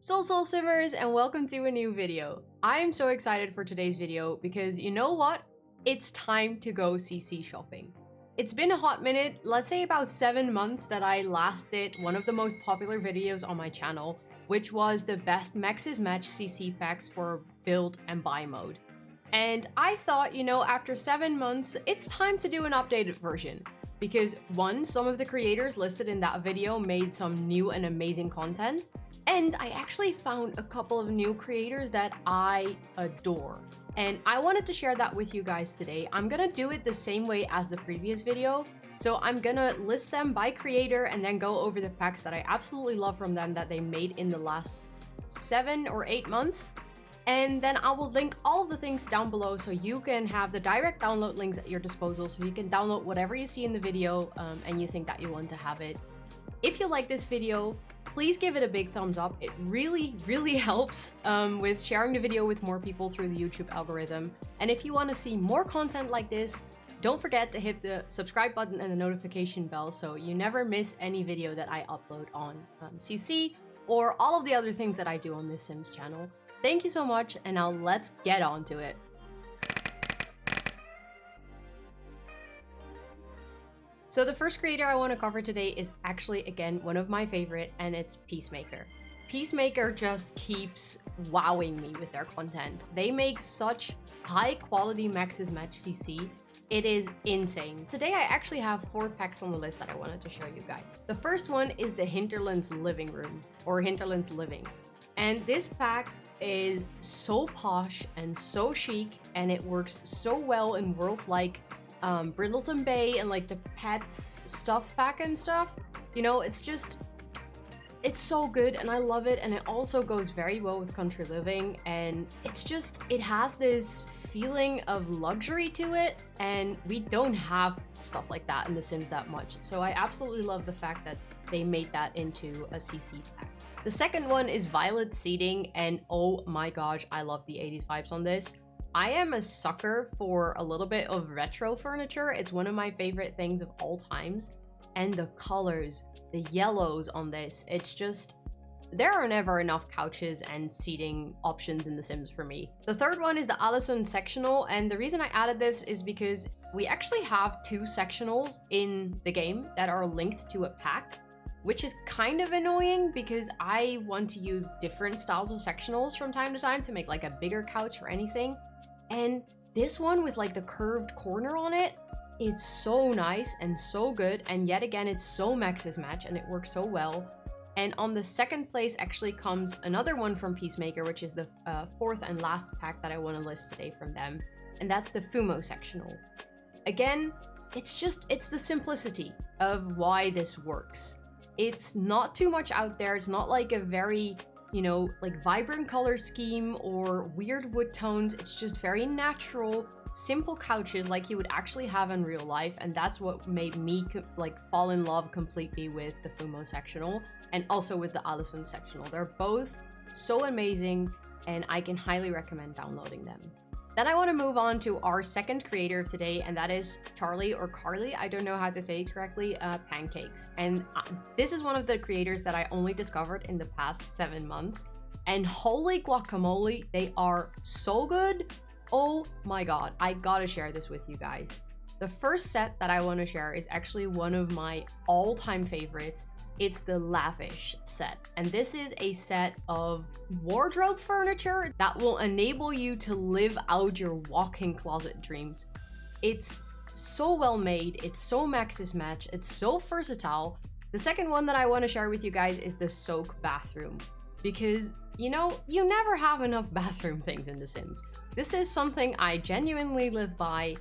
Soul Simmers, and welcome to a new video. I am so excited for today's video because you know what? It's time to go CC shopping. It's been a hot minute, let's say about 7 months, that I last did one of the most popular videos on my channel, which was the best MAXIS MATCH CC packs for build and buy mode. And I thought, you know, after 7 months, it's time to do an updated version. Because one, some of the creators listed in that video made some new and amazing content. And I actually found a couple of new creators that I adore. And I wanted to share that with you guys today. I'm gonna do it the same way as the previous video. So I'm gonna list them by creator and then go over the packs that I absolutely love from them that they made in the last 7 or 8 months. And then I will link all of the things down below so you can have the direct download links at your disposal so you can download whatever you see in the video and you think that you want to have it. If you like this video, please give it a big thumbs up. It really helps with sharing the video with more people through the YouTube algorithm. And if you want to see more content like this, don't forget to hit the subscribe button and the notification bell so you never miss any video that I upload on CC or all of the other things that I do on this Sims channel. Thank you so much, and now let's get on to it. So the first creator I want to cover today is actually, again, one of my favorite, and it's Peacemaker. Peacemaker just keeps wowing me with their content. They make such high quality MAXIS MATCH CC. It is insane. Today I actually have 4 packs on the list that I wanted to show you guys. The first one is the Hinterlands Living Room, or Hinterlands Living. And this pack is so posh and so chic, and it works so well in worlds like Brindleton Bay and like the pets stuff pack and stuff. You know, it's so good and I love it, and it also goes very well with country living, and it has this feeling of luxury to it, and we don't have stuff like that in The Sims that much. So I absolutely love the fact that they made that into a CC pack. The second one is Voilette Seating, and oh my gosh, I love the 80s vibes on this. I am a sucker for a little bit of retro furniture. It's one of my favorite things of all times. And the colors, the yellows on this, it's just, there are never enough couches and seating options in The Sims for me. The third one is the Alesund Sectional, and the reason I added this is because we actually have 2 sectionals in the game that are linked to a pack, which is kind of annoying because I want to use different styles of sectionals from time to time to make like a bigger couch or anything. And this one with like the curved corner on it, it's so nice and so good. And yet again, it's so MAXIS MATCH and it works so well. And on the second place actually comes another one from Peacemaker, which is the 4th and last pack that I want to list today from them. And that's the Phumo Sectional. Again, it's the simplicity of why this works. It's not too much out there. It's not like a very, you know, like vibrant color scheme or weird wood tones. It's just very natural, simple couches like you would actually have in real life. And that's what made me like fall in love completely with the Phumo Sectional and also with the Alesund Sectional. They're both so amazing and I can highly recommend downloading them. Then I want to move on to our second creator of today, and that is Charly or Carly, I don't know how to say it correctly, Pancakes. And this is one of the creators that I only discovered in the past 7 months. And holy guacamole, they are so good. Oh my god, I gotta share this with you guys. The first set that I want to share is actually one of my all-time favorites. It's the Lavish set, and this is a set of wardrobe furniture that will enable you to live out your walk-in closet dreams. It's so well made, it's so MAXIS MATCH, it's so versatile. The second one that I want to share with you guys is the soak bathroom, because you know, you never have enough bathroom things in The Sims. This is something I genuinely live by,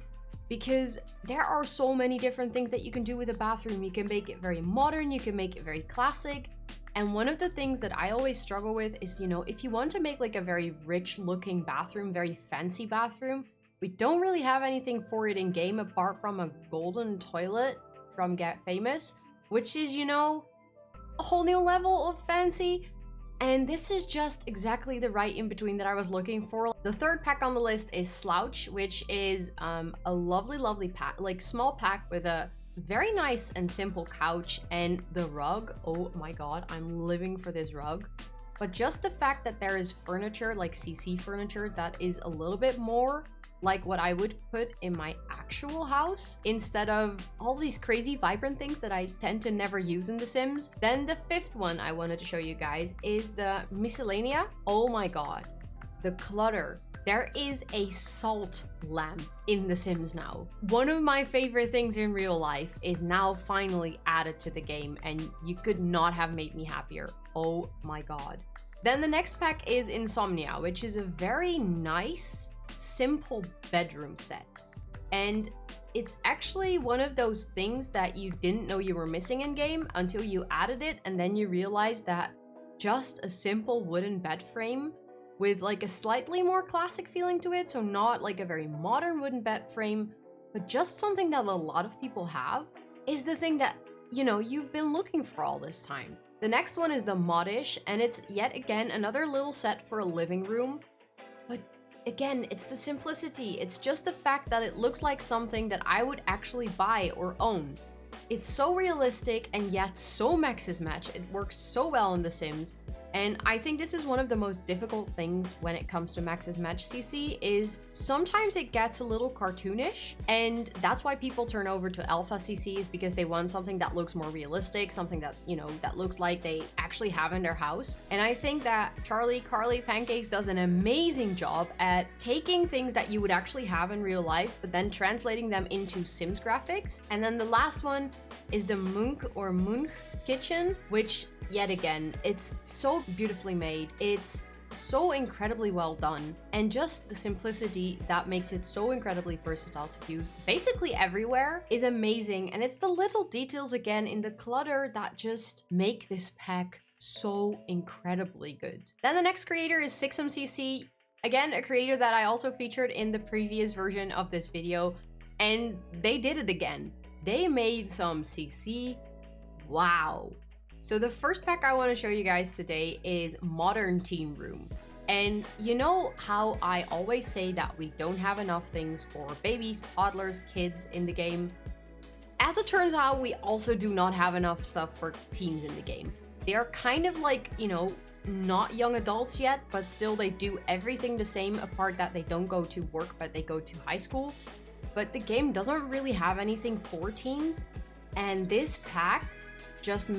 because there are so many different things that you can do with a bathroom. You can make it very modern, you can make it very classic. And one of the things that I always struggle with is, you know, if you want to make like a very rich looking bathroom, very fancy bathroom, we don't really have anything for it in game apart from a golden toilet from Get Famous, which is, you know, a whole new level of fancy. And this is just exactly the right in-between that I was looking for. The third pack on the list is Slouch, which is a lovely pack, like small pack with a very nice and simple couch, and the rug, oh my god, I'm living for this rug. but just the fact that there is furniture, like CC furniture, that is a little bit more like what I would put in my actual house instead of all these crazy vibrant things that I tend to never use in The Sims. Then the fifth one I wanted to show you guys is the Miscellanea. Oh my god, the clutter. There is a salt lamp in The Sims now. One of my favorite things in real life is now finally added to the game, and you could not have made me happier. Oh my god. Then the next pack is Insomnia, which is a very nice, simple bedroom set. And it's actually one of those things that you didn't know you were missing in game until you added it, and then you realize that just a simple wooden bed frame with like a slightly more classic feeling to it, so not like a very modern wooden bed frame, but just something that a lot of people have, is the thing that, you know, you've been looking for all this time. The next one is the Modish, and it's yet again another little set for a living room. But again, it's the simplicity. It's just the fact that it looks like something that I would actually buy or own. It's so realistic and yet so Maxis Match. It works so well in The Sims. And I think this is one of the most difficult things when it comes to MAXIS MATCH CC is sometimes it gets a little cartoonish, and that's why people turn over to alpha CCs, because they want something that looks more realistic, something that, you know, that looks like they actually have in their house. And I think that Charly Pancakes does an amazing job at taking things that you would actually have in real life, but then translating them into Sims graphics. And then the last one is the Munch Kitchen, which yet again, it's so beautifully made. It's so incredibly well done, and just the simplicity that makes it so incredibly versatile to use basically everywhere is amazing. And it's the little details again in the clutter that just make this pack so incredibly good. Then the next creator is SixamCC, again a creator that I also featured in the previous version of this video, and they did it again. They made some CC. Wow. So the first pack I want to show you guys today is Modern Teen Room. And you know how I always say that we don't have enough things for babies, toddlers, kids in the game? As it turns out, we also do not have enough stuff for teens in the game. They are kind of like, you know, not young adults yet, but still they do everything the same, apart that they don't go to work, but they go to high school. But the game doesn't really have anything for teens, and this pack just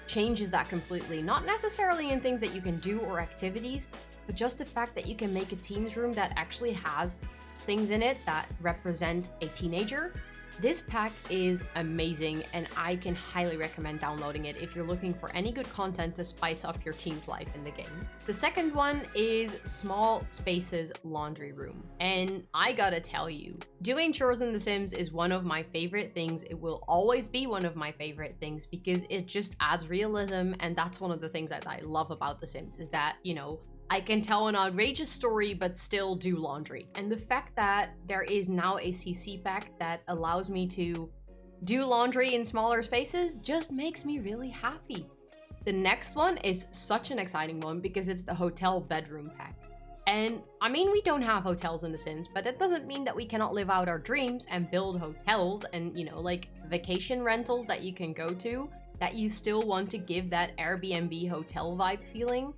changes that completely. Not necessarily in things that you can do or activities, but just the fact that you can make a teens room that actually has things in it that represent a teenager. This pack is amazing, and I can highly recommend downloading it if you're looking for any good content to spice up your teen's life in the game. The second one is Small Spaces Laundry Room. And I gotta tell you, doing chores in The Sims is one of my favorite things. It will always be one of my favorite things because it just adds realism, and that's one of the things that I love about The Sims, is that, you know, I can tell an outrageous story but still do laundry. And the fact that there is now a CC pack that allows me to do laundry in smaller spaces just makes me really happy. The next one is such an exciting one because it's the Hotel Bedroom pack. And I mean, we don't have hotels in The Sims, but it doesn't mean that we cannot live out our dreams and build hotels and, you know, like vacation rentals that you can go to, that you still want to give that Airbnb hotel vibe feeling.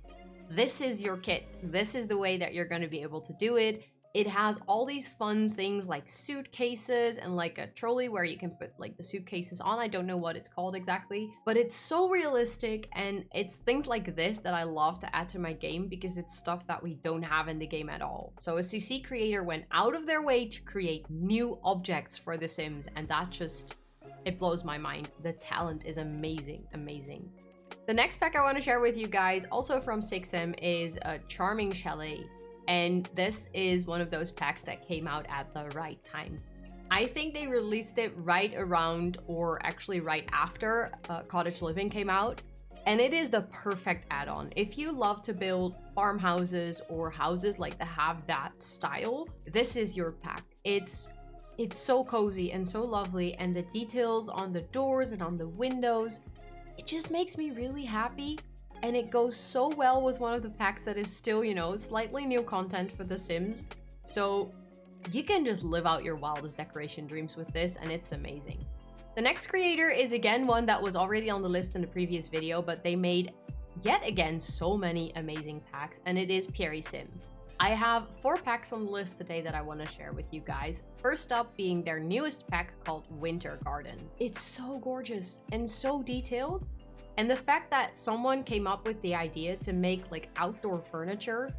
This is your kit. This is the way that you're going to be able to do it. It has all these fun things like suitcases and like a trolley where you can put like the suitcases on. I don't know what it's called exactly, but it's so realistic, and it's things like this that I love to add to my game because it's stuff that we don't have in the game at all. So a CC creator went out of their way to create new objects for The Sims, and that just, it blows my mind. The talent is amazing, amazing. The next pack I want to share with you guys, also from Sixam, is a Charming Chalet. And this is one of those packs that came out at the right time. I think they released it right around, or actually right after, Cottage Living came out. And it is the perfect add-on. If you love to build farmhouses or houses like that have that style, this is your pack. It's so cozy and so lovely, and the details on the doors and on the windows, it just makes me really happy, and it goes so well with one of the packs that is still, you know, slightly new content for The Sims. So you can just live out your wildest decoration dreams with this, and it's amazing. The next creator is again one that was already on the list in the previous video, but they made yet again, so many amazing packs, and it is Pierisim. I have 4 packs on the list today that I want to share with you guys. First up being their newest pack called Winter Garden. It's so gorgeous and so detailed. And the fact that someone came up with the idea to make like outdoor furniture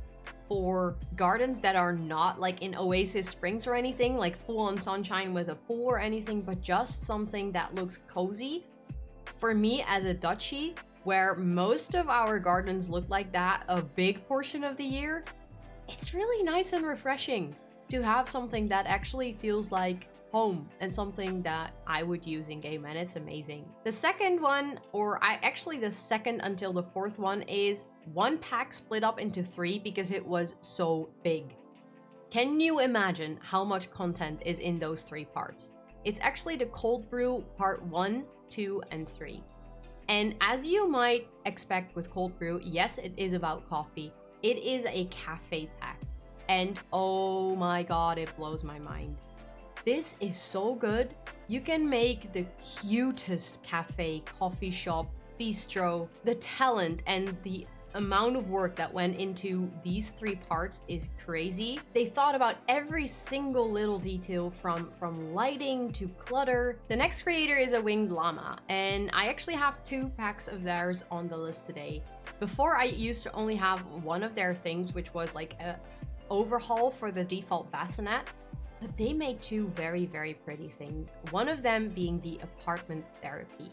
for gardens that are not like in Oasis Springs or anything, like full on sunshine with a pool or anything, but just something that looks cozy. For me as a Dutchie, where most of our gardens look like that a big portion of the year, it's really nice and refreshing to have something that actually feels like home and something that I would use in game, and it's amazing. The second one, actually the second until the 4th one, is one pack split up into 3 because it was so big. Can you imagine how much content is in those 3 parts? It's actually the Coldbrew part 1, 2, and 3. And as you might expect with Coldbrew, yes, it is about coffee. It is a cafe pack. And oh my god, it blows my mind. This is so good. You can make the cutest cafe, coffee shop, bistro. The talent and the amount of work that went into these 3 parts is crazy. They thought about every single little detail from lighting to clutter. The next creator is AWingedLlama, and I actually have 2 packs of theirs on the list today. Before, I used to only have one of their things, which was like a overhaul for the default bassinet. But they made 2 very, very pretty things. One of them being the apartment therapy.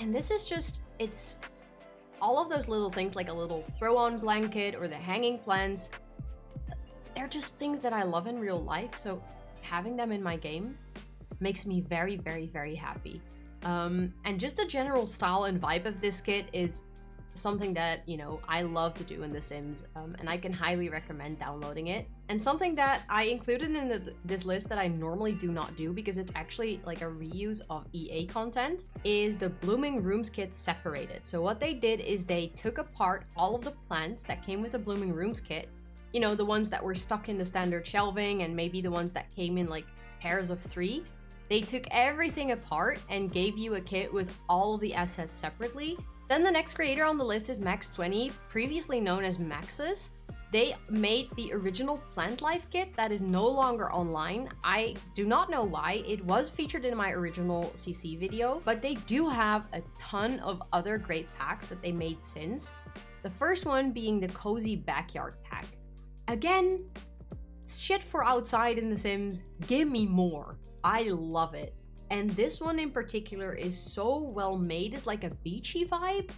And this is just, it's all of those little things, like a little throw-on blanket or the hanging plants. They're just things that I love in real life. So having them in my game makes me very, very, very happy. And just the general style and vibe of this kit is something that, you know, I love to do in The Sims, and I can highly recommend downloading it. And something that I included in this list that I normally do not do because it's actually like a reuse of EA content is the Blooming Rooms kit separated. So what they did is they took apart all of the plants that came with the Blooming Rooms kit, you know, the ones that were stuck in the standard shelving and maybe the ones that came in like pairs of 3. They took everything apart and gave you a kit with all of the assets separately. Then the next creator on the list is Max20, previously known as Maxsus. They made the original Plant Life kit that is no longer online. I do not know why. It was featured in my original CC video, but they do have a ton of other great packs that they made since. The first one being the Cozy Backyard pack. Again, shit for outside in The Sims. Give me more. I love it. And this one in particular is so well made. It's like a beachy vibe.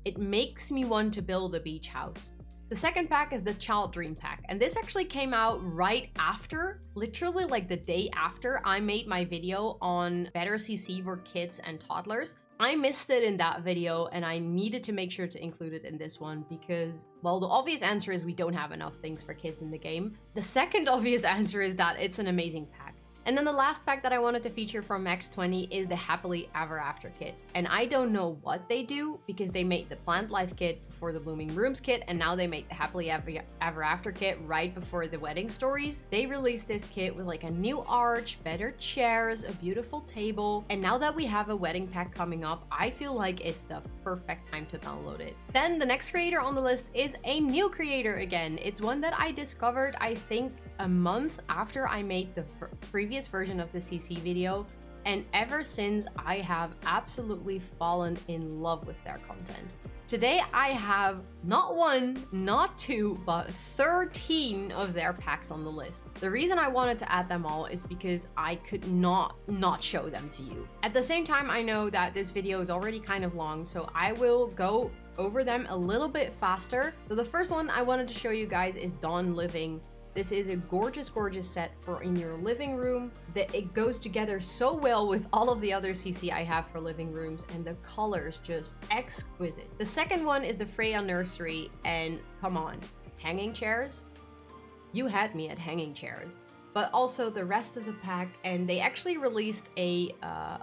It makes me want to build a beach house. The second pack is the Child Dream pack. And this actually came out right after, literally like the day after I made my video on better CC for kids and toddlers. I missed it in that video and I needed to make sure to include it in this one because, well, the obvious answer is we don't have enough things for kids in the game. The second obvious answer is that it's an amazing pack. And then the last pack that I wanted to feature from Max20 is the Happily Ever After kit. And I don't know what they do because they made the Plant Life kit before the Blooming Rooms kit, and now they make the Happily Ever After kit right before the Wedding Stories. They released this kit with like a new arch, better chairs, a beautiful table, and now that we have a wedding pack coming up, I feel like it's the perfect time to download it. Then the next creator on the list is a new creator again. It's one that I discovered, I think, a month after I made the previous version of the CC video, and ever since I have absolutely fallen in love with their content. Today I have not 1, not 2, but 13 of their packs on the list. The reason I wanted to add them all is because I could not show them to you. At the same time, I know that this video is already kind of long, so I will go over them a little bit faster. So the first one I wanted to show you guys is Dawn Living. This is a gorgeous, gorgeous set for in your living room. It goes together so well with all of the other CC I have for living rooms, and the colors just exquisite. The second one is the Freya Nursery, and come on, hanging chairs? You had me at hanging chairs. but also the rest of the pack. And they actually released a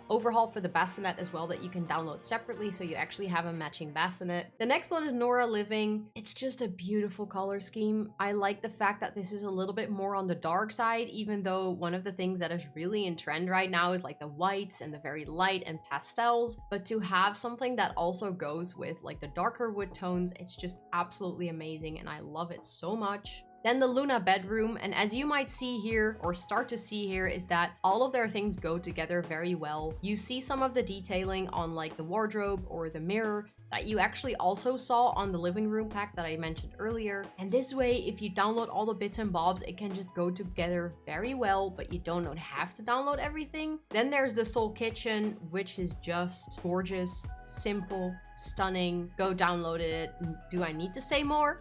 overhaul for the bassinet as well that you can download separately, so you actually have a matching bassinet. The next one is Nora Living. It's just a beautiful color scheme. I like the fact that this is a little bit more on the dark side, even though one of the things that is really in trend right now is like the whites and the very light and pastels. But to have something that also goes with like the darker wood tones, it's just absolutely amazing, and I love it so much. Then the Luna Bedroom, and as you might see here, or start to see here, is that all of their things go together very well. You see some of the detailing on like the wardrobe or the mirror that you actually also saw on the living room pack that I mentioned earlier. And this way, if you download all the bits and bobs, it can just go together very well, but you don't have to download everything. Then there's the Soul Kitchen, which is just gorgeous, simple, stunning. Go download it. Do I need to say more?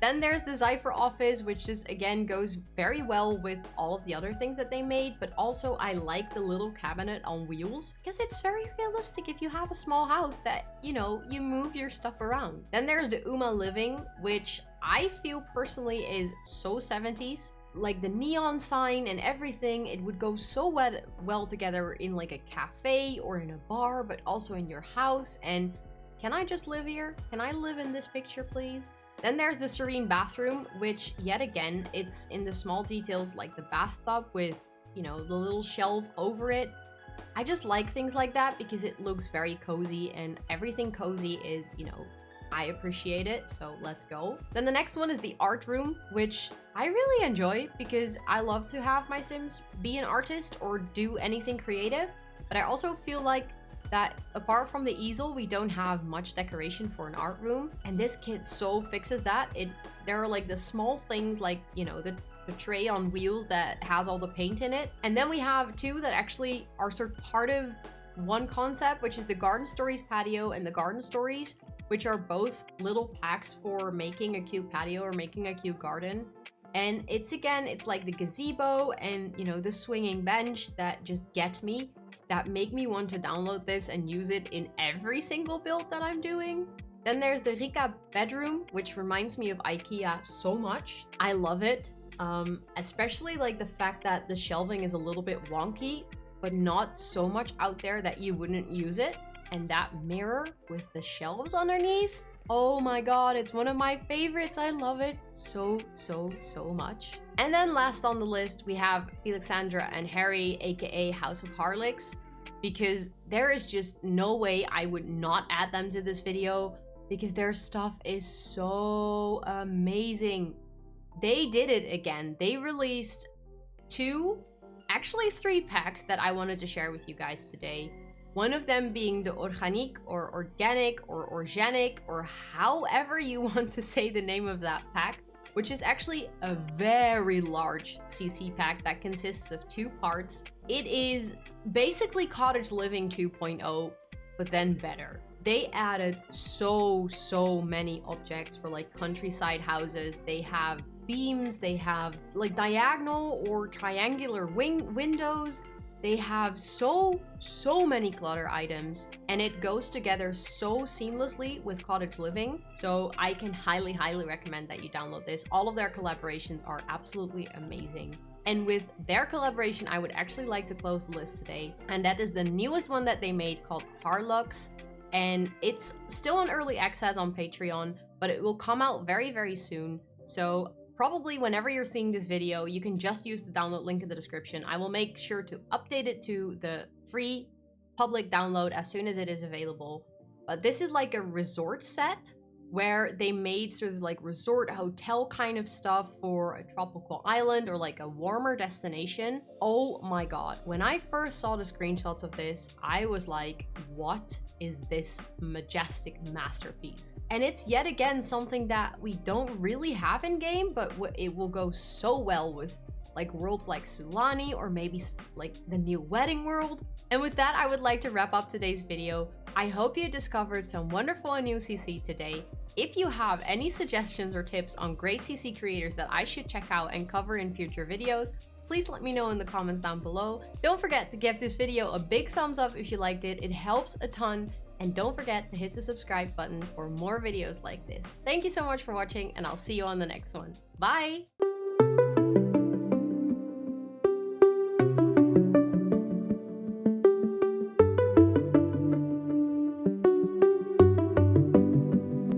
Then there's the Zypher Office, which just again goes very well with all of the other things that they made, but also I like the little cabinet on wheels because it's very realistic if you have a small house that, you know, you move your stuff around. Then there's the Uma Living, which I feel personally is so 70s. Like the neon sign and everything, it would go so well together in like a cafe or in a bar, but also in your house. And can I just live here? Can I live in this picture, please? Then there's the Serene Bathroom, which yet again, it's in the small details like the bathtub with, you know, the little shelf over it. I just like things like that because it looks very cozy, and everything cozy is, you know, I appreciate it, so let's go. Then the next one is the art room, which I really enjoy because I love to have my Sims be an artist or do anything creative, but I also feel like that apart from the easel, we don't have much decoration for an art room, and this kit so fixes that. There are like the small things like, you know, the tray on wheels that has all the paint in it, and then we have two that actually are sort of part of one concept, which is the Garden Stories patio and the Garden Stories, which are both little packs for making a cute patio or making a cute garden. And it's like the gazebo and, you know, the swinging bench that just get me, that make me want to download this and use it in every single build that I'm doing. Then there's the Rika bedroom, which reminds me of IKEA so much. I love it. Especially like the fact that the shelving is a little bit wonky, but not so much out there that you wouldn't use it. And that mirror with the shelves underneath, oh my god, it's one of my favorites. I love it so much. And then last on the list, we have Felixandra and Harry, aka House of Harlix, because there is just no way I would not add them to this video because their stuff is so amazing. They did it again. They released actually three packs that I wanted to share with you guys today. One of them being the Organique or Organic or Organic, or however you want to say the name of that pack, which is actually a very large CC pack that consists of 2 parts. It is basically Cottage Living 2.0, but then better. They added so many objects for like countryside houses. They have beams, they have like diagonal or triangular windows. They have so many clutter items, and it goes together so seamlessly with Cottage Living. So I can highly recommend that you download this. All of their collaborations are absolutely amazing. And with their collaboration, I would actually like to close the list today. And that is the newest one that they made called Harlix. And it's still on early access on Patreon, but it will come out very soon. So probably whenever you're seeing this video, you can just use the download link in the description. I will make sure to update it to the free public download as soon as it is available. But this is like a resort set where they made sort of like resort hotel kind of stuff for a tropical island or like a warmer destination. Oh my god. When I first saw the screenshots of this, I was like, what is this majestic masterpiece? And it's yet again something that we don't really have in game, but it will go so well with like worlds like Sulani or maybe like the new wedding world. And with that, I would like to wrap up today's video. I hope you discovered some wonderful and new CC today. If you have any suggestions or tips on great CC creators that I should check out and cover in future videos, please let me know in the comments down below. Don't forget to give this video a big thumbs up if you liked it. It helps a ton. And don't forget to hit the subscribe button for more videos like this. Thank you so much for watching, and I'll see you on the next one. Bye!